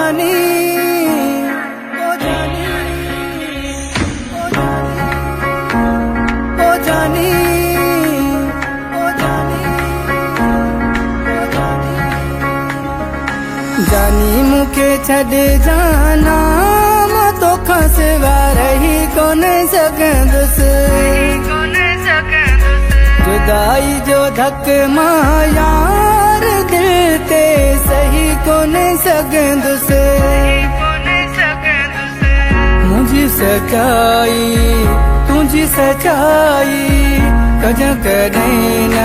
जानी ओ जानी ओ जानी ओ जानी ओ जानी ओ जानी जानी मुखे छॾे जाना मां तोखां सिवा रही कोन सघंदुसि जुदाई जो धक मां यार दिल ते सही कोन सघंदुसि मुंहिंजी सचाई कजां कॾहिं न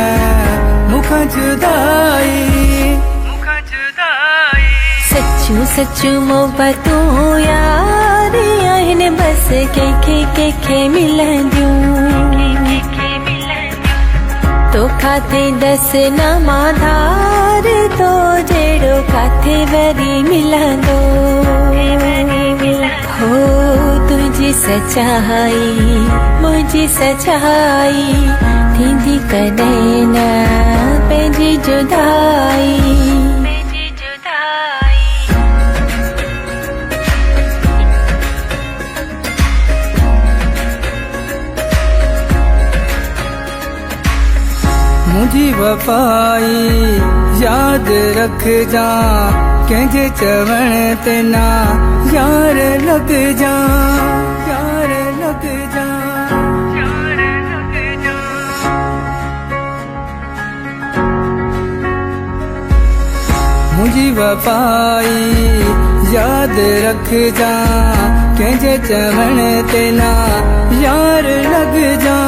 मूंखां जुदाई सच्चू सच्चू मोहबतूं यार आहिनि बस कंहिंखे मिलंदियूं तो काथे दस न माधार तो जहिड़ो काथे वरी मिलंदो हो तुंहिंजी सचाई मुंहिंजी सचाई थींदी कॾहिं न पंहिंजी जुदाई मुझी वफाई याद रख जा कंहिंजे चवण ते ना यार लग जा यार लग जा मुझी वफाई याद रख जा कंहिंजे चवण ते ना यार लग जा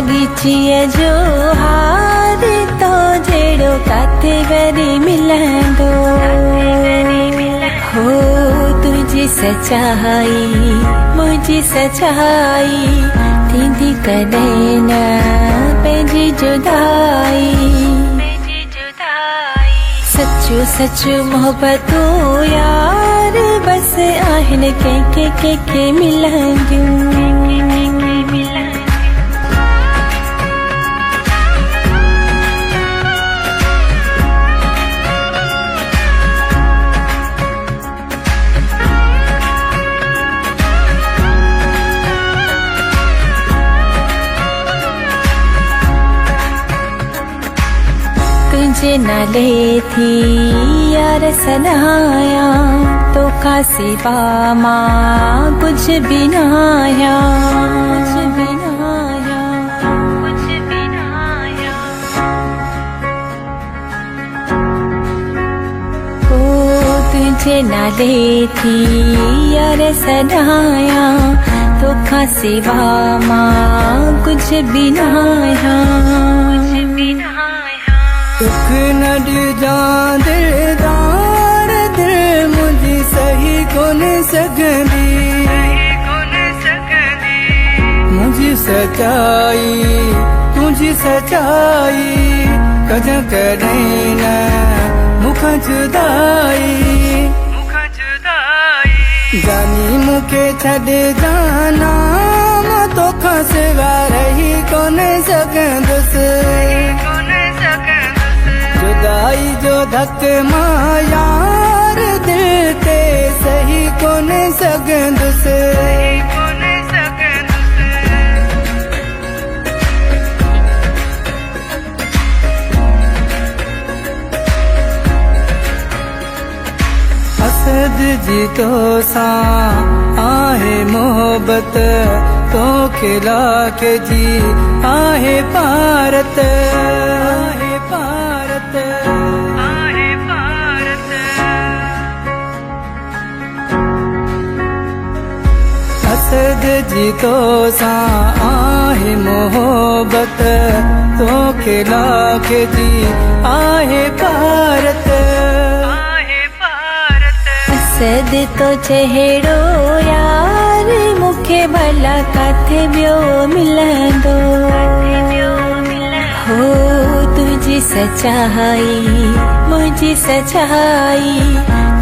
बागीचीअ जो हार तो जहिड़ो काथे वरी मिलंदो हो तुंहिंजी सचाई मुंहिंजी सचाई थींदी कॾहिं न पंहिंजी जुदाई सच्चू सच्चू मोहबतूं यार बस आहिनि कंहिंखे मिलंदियूं तुझे नाले थी यार सदाया तो का सिवा मां कुछ भी ना आया ओ तुझे नाले थी यार सदाया तो का सिवा मां कुछ भी ना आया दुख न ॾिजां दिलदार दिल मुंहिंजी सही कोन सघंदी मुंहिंजी सचाई तुंहिंजी सचाई कजां कॾहिं न मूंखां जुदाई जानी मूंखे छॾे जाना मां तोखां सिवा रही कोन सघंदुसि जुदाई जो धक मां यार दिल ते सही कोन सघंदुसि असद जी तो सां आहे मोहबत तो खिला के जी आहे भारत असद जी तो सां आहे मोहबत तो खिला के जी आहे भारत असद तो चहिड़ो यार मूंखे भला काथे ॿियो मिलंदो हो तुंहिंजी सचाई मुंहिंजी सचाई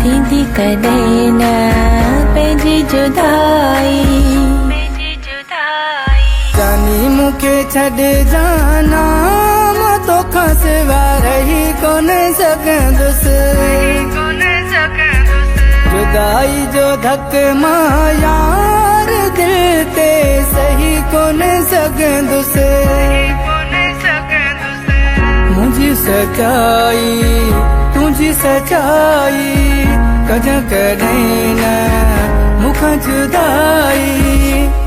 थींदी कॾहिं न पंहिंजी जुदाई जानी मूंखे छॾे जाना मां तोखां सिवा रही कोन सघंदुस जुदाई जो धक मां यार दिल ते सही कोन सघंदुस मुझी सच्चाई तुझी सच्चाई कॾहिं कॾहिं न मुखां जुदाई